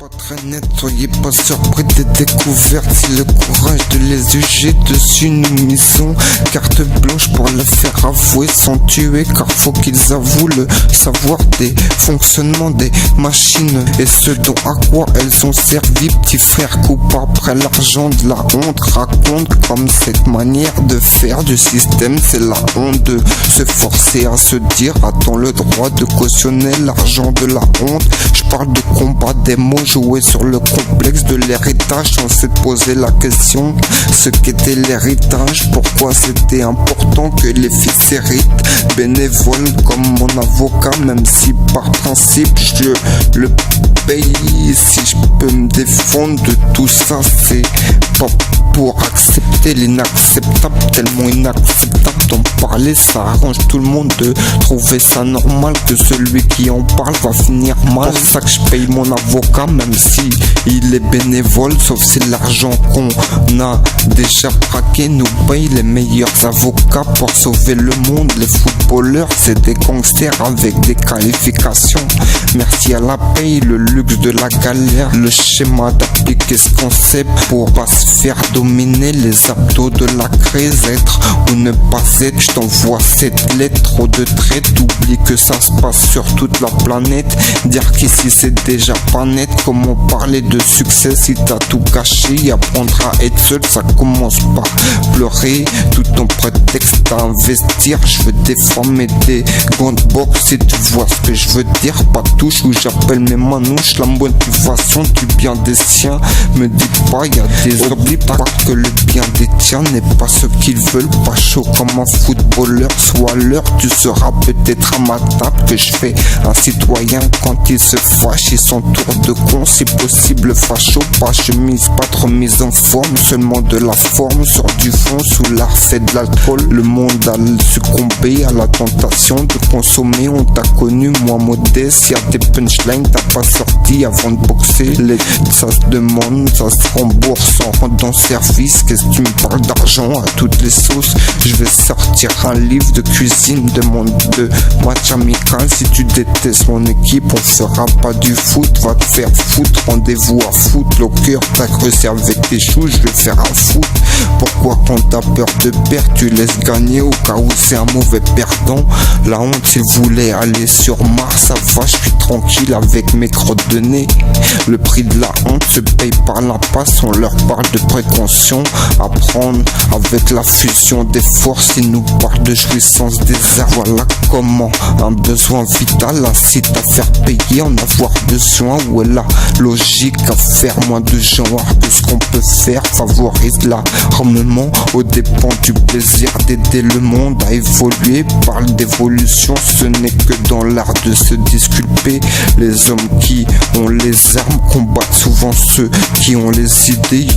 Pas très net, soyez pas surpris des découvertes. Si le courage de les juger dessus, nous misons carte blanche pour les faire avouer sans tuer, car faut qu'ils avouent le savoir des fonctionnements des machines et ce dont à quoi elles ont servi. Petit frère coupe après l'argent de la honte, raconte comme cette manière de faire du système, c'est la honte de se forcer à se dire a-t-on le droit de cautionner l'argent de la honte. Je parle de combat des mots, jouer sur le complexe de l'héritage sans se poser la question ce qu'était l'héritage, pourquoi c'était important que les fils héritent. Bénévole comme mon avocat, même si par principe je le paye. Si je peux me défendre de tout ça, c'est pas pour accepter l'inacceptable, tellement inacceptable d'en parler. Ça arrange tout le monde de trouver ça normal que celui qui en parle va finir mal. C'est pour ça que je paye mon avocat, même si il est bénévole, sauf si l'argent qu'on a déjà braqué nous paye les meilleurs avocats pour sauver le monde. Les footballeurs c'est des gangsters avec des qualifications. Merci à la paye, le luxe de la galère, le schéma d'appliquer ce concept pour pas se faire dominer les abdos de la crise. Être ou ne pas être, je t'envoie cette lettre, trop de traits, t'oublies que ça se passe sur toute la planète. Dire qu'ici c'est déjà pas net, comment parler de succès si t'as tout gâché. Apprendre à être seul, ça commence par pleurer, tout en prétexte à investir. Je veux des femmes et des gants de boxe, si tu vois ce que je veux dire. Pas touche où j'appelle mes manouches, la motivation du bien des siens. Me dis pas, y a des oublie pas que le bien des tiens n'est pas ce qu'ils veulent. Pas chaud comme un footballeur, soit à l'heure tu seras peut-être à ma table. Que je fais un citoyen quand il se fâche et son tour de con, si possible facho. Pas chemise, pas trop mise en forme, seulement de la forme sur du fond, sous l'arfait de l'alcool. Le monde a succombé à la tentation de consommer. On t'a connu, moi modeste, y'a des punchlines t'as pas sorti avant de boxer. Ça se demande, ça se rembourse en rendant service. Qu'est-ce que tu me parles d'argent à toutes les sauces? Je vais sortir un livre de cuisine, demande de match amical. Si tu détestes mon équipe, on fera pas du foot, va te faire foutre. Rendez-vous à foot, le cœur t'as creusé avec tes choux, je vais faire un foot. Pourquoi quand t'as peur de perdre, tu laisses gagner au cas où c'est un mauvais perdant? La honte, s'il voulait aller sur Mars, ça va, je suis tranquille avec mes crottes de nez. Le prix de la honte se paye par l'impasse, on leur parle de précaution. Apprendre avec la fusion des forces, ils nous parlent de jouissance des arts. Voilà comment un besoin vital incite à faire payer, en avoir besoin. Où est la logique à faire moins de genre que ce qu'on peut faire? Favorise l'armement aux dépens du plaisir d'aider le monde à évoluer. Parle d'évolution, ce n'est que dans l'art de se disculper. Les hommes qui ont les armes combattent souvent ceux qui ont les idées.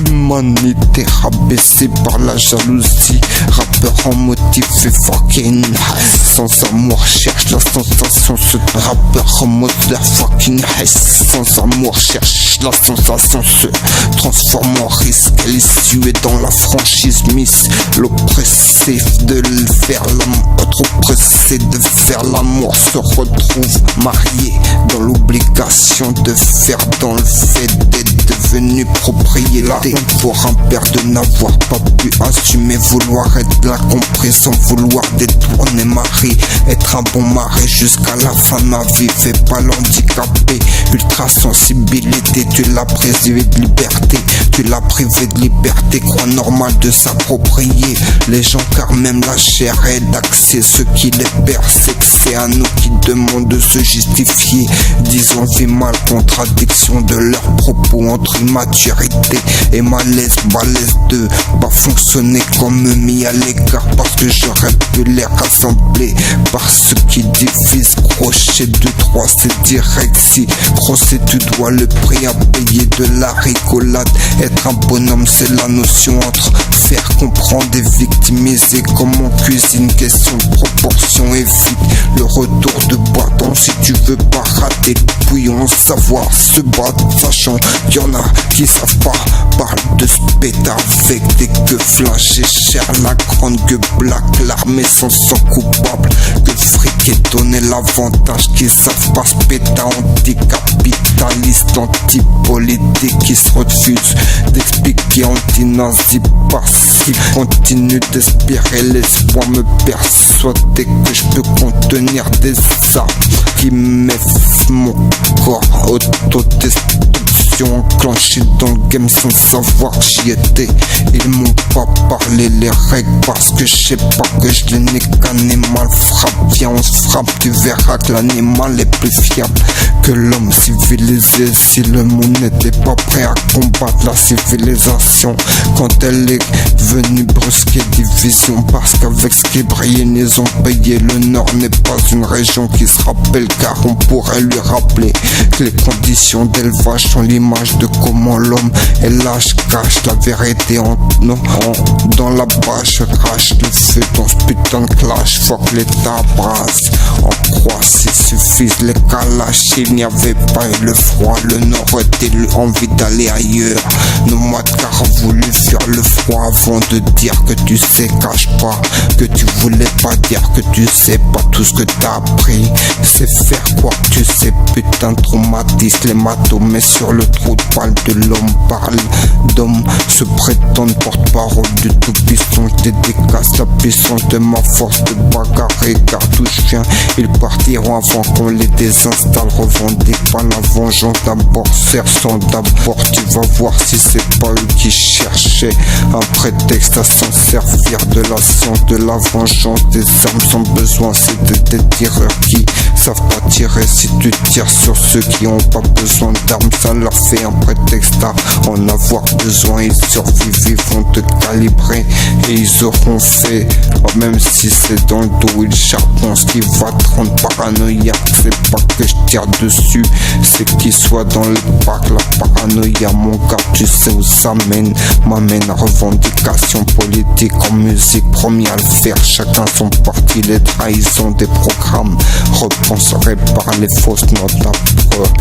Humanité rabaissée par la jalousie. Rappeur en motif et fucking high. Sans amour cherche la sensation. Ce rappeur en mode fucking high. Sans amour cherche la sensation. Se transforme en risque. L'issue est dans la franchise. Miss l'oppressif de le faire l'amour. Trop pressé de faire l'amour. Se retrouve marié dans l'obligation de faire dans le fait d'être devenu propriétaire. Pour un père de n'avoir pas pu assumer, vouloir être l'incompris sans vouloir détourner mari. Être un bon mari jusqu'à la fin de ma vie, fais pas l'handicapé. Ultra sensibilité, tu l'as privé de liberté. Tu l'as privé de liberté, crois normal de s'approprier les gens, car même la chair est d'accès. Ce qui les persécute, c'est à nous qui demandent de se justifier. Disons vie mal, contradiction de leurs propos entre immaturité et malaise, balèze de pas fonctionner comme mis à l'écart, parce que j'aurais pu les rassembler par ce qui divise. Crochet 2-3 c'est direct, si crochet tu dois le prix à payer de la rigolade. Être un bonhomme c'est la notion entre faire comprendre et victimiser. Comme on cuisine, question de proportion, évite le retour de bâton si tu veux pas rater le bouillon. Savoir se battre, sachant qu'il y en a qui savent pas. Parle de se péter avec des gueux flashés cher, la grande gueule black, l'armée s'en sent coupable. Que fric est donné l'avantage qu'ils savent pas se péter, anti-capitaliste. liste anti-politique qui se refuse d'expliquer anti-nazi parce qu'il continue d'espérer l'espoir me persuader que je peux contenir des armes qui m'effent mon corps. Autodestruction enclenchée dans le game sans savoir j'y étais. Ils m'ont pas parlé les règles parce que je sais pas que je les n'ai qu'animal frappe. Viens on se frappe, tu verras que l'animal est plus fiable que l'homme civilisé. Si le monde n'était pas prêt à combattre la civilisation quand elle est venue brusquer division, parce qu'avec ce qui brillait ils ont payé. Le Nord n'est pas une région qui se rappelle, car on pourrait lui rappeler que les conditions d'élevage sont l'image de comment l'homme est lâche. Cache la vérité dans la bâche, je crache le feu dans ce putain de clash. Fuck l'état brasse en croix s'il suffise les calaches. Il n'y avait pas eu le froid, le Nord était eu envie d'aller ailleurs. Nos mois de car ont voulu fuir le froid avant de dire que tu sais. Cache pas que tu voulais pas dire que tu sais pas. Tout ce que t'as appris c'est faire quoi tu sais. Putain de traumatisme les matos, mais sur le trou de balle de l'homme parle d'homme se prétendent porte-parole du tout puissant. Je dédicace la puissance de ma force de bagarrer, car d'où je viens ils partiront avant qu'on les désinstalle. Revendique pas la vengeance d'abord, serre-sans d'abord. Tu vas voir si c'est pas eux qui cherchaient un prétexte à s'en servir de la science de la vengeance. Des armes sans besoin, c'est des tireurs qui savent pas tirer. Si tu tires sur ceux qui ont pas besoin d'armes, ça leur fait un prétexte à en avoir besoin. Ils survivent, ils vont te calibrer et ils auront fait, même si c'est dans le dos ils charbonnent. Ce qui va te rendre paranoïaque, c'est pas que je tire dessus, c'est qu'ils soient dans le parc. La paranoïa mon gars, tu sais où ça mène, m'amène à revendication politique en musique. Promis à le faire, chacun son parti. Les trahisons des programmes repenseraient par les fausses notes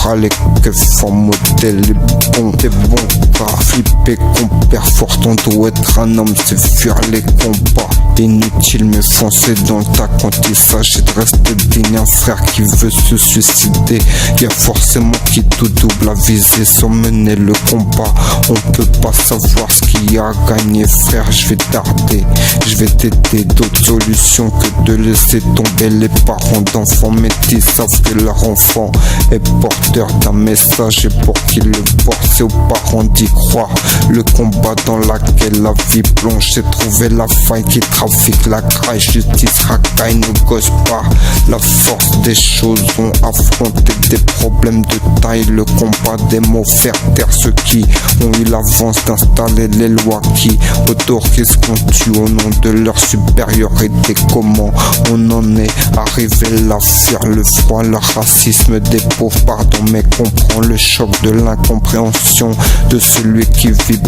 à les que font modèle les bons. T'es bon gars, flipper compère fort, on doit être un homme, c'est fuir les combats. Inutile mais foncer dans le tas quand il s'agit de rester digne. Un frère qui veut se suicider, y'a forcément qui tout double à viser sans mener le combat. On peut pas savoir ce qu'il y a à gagner frère, je vais tarder, je vais t'aider. D'autres solutions que de laisser tomber. Les parents d'enfants métis savent que leur enfant est porteur d'un message, et pour qu'ils le portent c'est aux parents d'y croire. Le combat dans laquelle la vie plonge, c'est trouver la faille qui trafique la craie. Justice racaille nos gosses par la force des choses. On affronté des problèmes de taille. Le combat des mots faire taire ceux qui ont eu l'avance d'installer les lois qui autorisent qu'on tue au nom de leur supériorité. Comment on en est arrivé là? Fuir le froid, le racisme des pauvres, pardon, mais comprends le choc de l'incompréhension de celui qui vit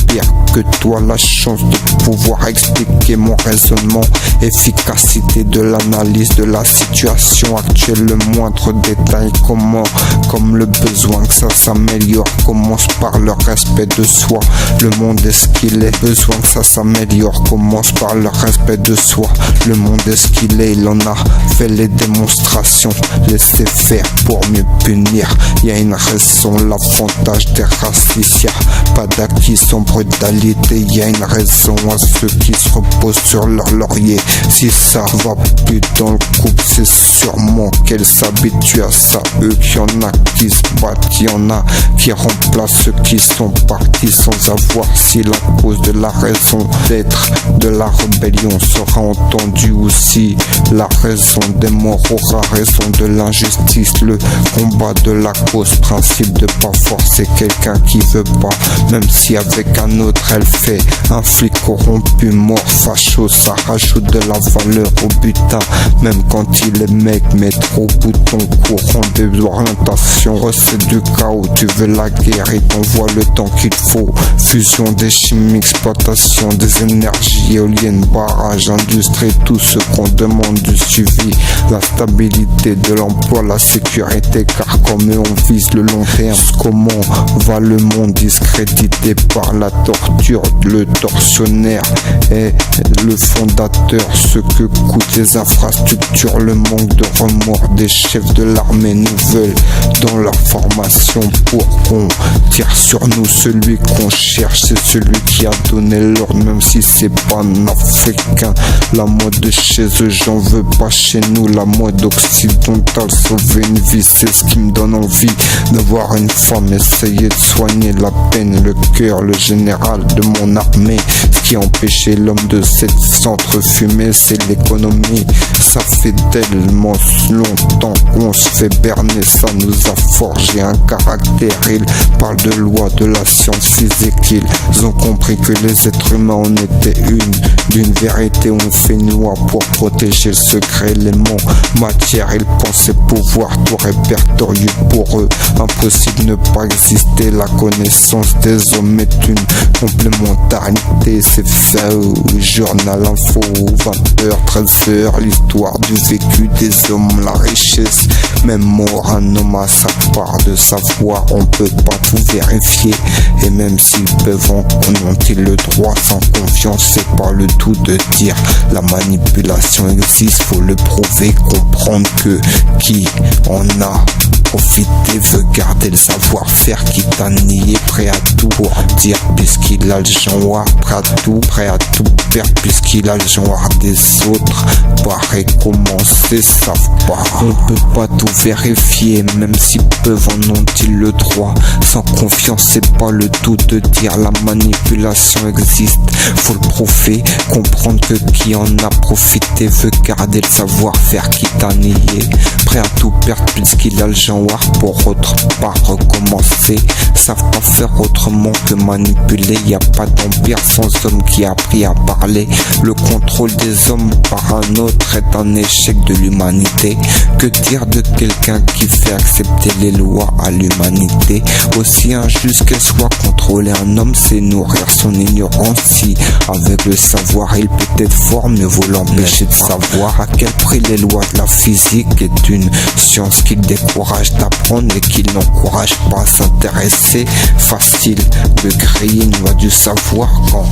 pire que toi. La chance de pouvoir expliquer mon raisonnement, efficacité de l'analyse de la situation actuelle. Le moindre détail, comment, comme le besoin que ça s'améliore, commence par le respect de soi. Le monde est ce qu'il est, besoin que ça s'améliore, commence par le respect de soi. Le monde est ce qu'il est, il en a fait les démonstrations. Laissez faire pour mieux punir, y a une raison, l'avantage des racistes. Y'a pas d'acquis sans brutalité, y a une raison à ceux qui se reposent sur leur laurier. Si ça va plus dans le couple, c'est sûrement qu'elles s'habituent à ça. Eux qui en a qui se battent, y en a qui remplacent ceux qui sont partis sans avoir si la cause de la raison d'être de la rébellion sera entendue aussi. La raison des morts aura raison de l'injustice. Le combat de la cause, principe de pas forcer quelqu'un qui veut pas, même si avec un autre elle fait un flic corrompu, mort, facho. Ça rajoute de la valeur au butin, même quand il est mec, mais trop bouton courant des orientations. Recette du chaos, tu veux la guerre, il t'envoie le temps qu'il faut. Fusion des chimies, exploitation des énergies éoliennes, barrages, industrie, tout ce qu'on demande du suivi. La stabilité de l'emploi, la sécurité, car comme eux on vise le long terme. Comment va le monde discrédité par la torture, le tortionnaire est le fondateur. Ce que coûtent les infrastructures, le manque de remords des chefs de l'armée nous veulent dans leur formation pour qu'on tire sur nous. Celui qu'on cherche, c'est celui qui a donné l'ordre, même si c'est pas un africain. La mode de chez eux, j'en veux pas chez nous. La mode occidentale, sauver une vie, c'est ce qui me donne envie de voir une femme essayer de soigner la peine, le cœur, le général de mon armée. Ce qui a empêché l'homme de s'entrefumer, c'est l'économie. Ça fait tellement longtemps qu'on se fait berner, ça nous a forgé un caractère. Ils parlent de loi, de la science physique, ils ont compris que les êtres humains en étaient d'une vérité. On fait noir pour protéger le secret, élément matière. Ils pensaient pouvoir tout répertorier pour eux. Impossible de ne pas exister. La connaissance des hommes est une complémentarité. C'est fait au journal info, 20h, 13h. L'histoire du vécu des hommes, la richesse. Même mort, un homme a sa part de savoir. On peut pas tout vérifier. Et même s'ils peuvent, ont-ils le droit? Sans confiance, c'est pas le tout de dire la manipulation existe, faut le prouver, comprendre que qui en a profité veut garder le savoir-faire, quitte à nier, prêt à tout pour dire puisqu'il a le genre, prêt à tout perdre puisqu'il a le genre des autres. Pareil commencer, savent pas. On peut pas tout vérifier, même s'ils peuvent, en ont-ils le droit? Sans confiance, c'est pas le tout de dire la manipulation existe, faut le prouver, comprendre que qui en a profité veut garder le savoir-faire, quitte à nier, prêt à tout perdre puisqu'il a le genre pour autre part recommencer. Savent pas faire autrement que manipuler. Y a pas d'empire sans homme qui a appris à parler. Le contrôle des hommes par un autre est un échec de l'humanité. Que dire de quelqu'un qui fait accepter les lois à l'humanité? Aussi injuste qu'elle soit, contrôler un homme, c'est nourrir son ignorance. Si avec le savoir il peut être fort, mieux vaut l'empêcher de savoir. À quel prix les lois de la physique est une science qui décourage d'apprendre et qui n'encourage pas à s'intéresser. Facile de créer une loi du savoir quand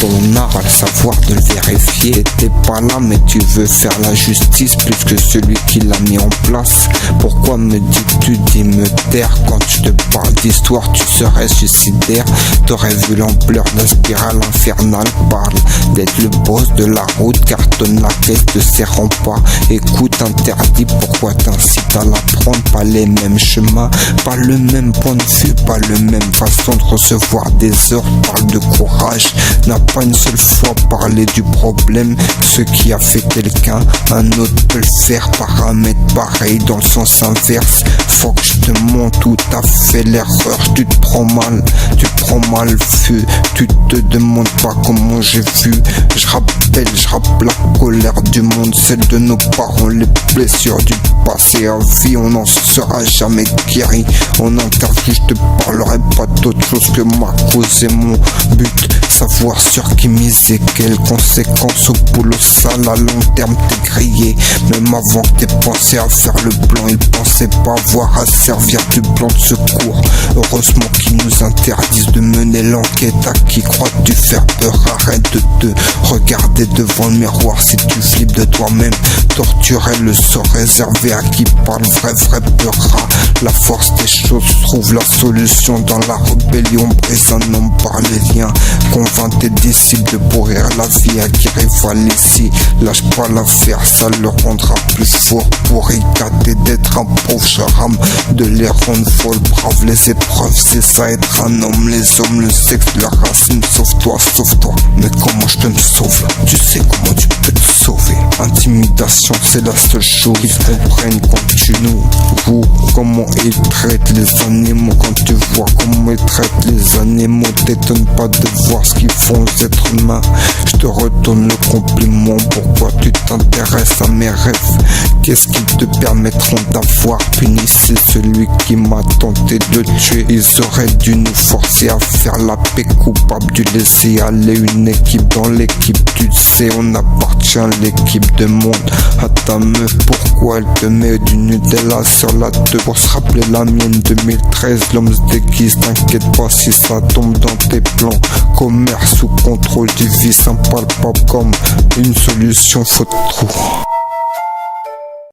on a pas le savoir de le vérifier. T'es pas là mais tu veux faire la justice plus que celui qui l'a mis en place. Pourquoi me dis-tu d'y me taire? Quand je te parle d'histoire tu serais suicidaire. T'aurais vu l'ampleur de la spirale infernale. Parle d'être le boss de la route, cartonne la caisse de ses remparts. Écoute, interdit, pourquoi t'incites à l'apprendre? Pas les mêmes chemins, pas le même point de vue, pas le même façon de recevoir des ordres. Parle de courage, n'a pas une seule fois parlé du problème. Ce qui a fait quelqu'un, un autre peut le faire. Paramètre pareil dans le sens inverse. Faut que je te montre où t'as fait l'erreur. Tu te prends mal vu. Tu te demandes pas comment j'ai vu. Je rappe la colère du monde, celle de nos parents, les blessures du passé à vie. On n'en sera jamais guéri. En interview je te parlerai pas d'autre chose que ma cause et mon but. Savoir sur qui miser, quelles conséquences au boulot sale. À long terme t'es grillé. Même avant que t'aies pensé à faire le blanc, ils pensaient pas avoir à servir du blanc de secours. Heureusement qu'ils nous interdisent de mener l'enquête. À qui crois-tu faire peur? Arrête de te regarder devant le miroir. Si tu flippes de toi-même, torturer le sort réservé à qui parle vrai pleura. La force des choses trouve la solution dans la rébellion. Brise un homme par les liens, convainc tes disciples de pourrir la vie à qui rival ici. Lâche pas l'affaire, ça le rendra plus fort. Pour écarter d'être un pauvre, je rame de les rendre folles. Brave les épreuves, c'est ça être un homme. Les hommes, le sexe, la racine. Sauve-toi. Mais comment je peux me sauver? Tu sais comment tu peux te sauver. Intimidation, c'est la seule chose qu'ils comprennent quand tu nous vous. Comment ils traitent les animaux. Quand tu vois comment ils traitent les animaux, t'étonnes pas de voir ce qu'ils font aux êtres humains. Je te retourne le compliment. Pourquoi tu t'intéresses à mes rêves? Qu'est-ce qui te permettront d'avoir puni? C'est celui qui m'a tenté de tuer. Ils auraient dû nous forcer à faire la paix, coupable du laisser aller. Une équipe dans l'équipe, tu sais, on appartient à l'équipe de monde. À ta meuf, pourquoi elle te meilleure du Nutella sur la 2 pour se rappeler la mienne 2013. L'homme se déguise, t'inquiète pas si ça tombe dans tes plans. Commerce sous contrôle du vice, ça me parle pas comme une solution, faut de trou.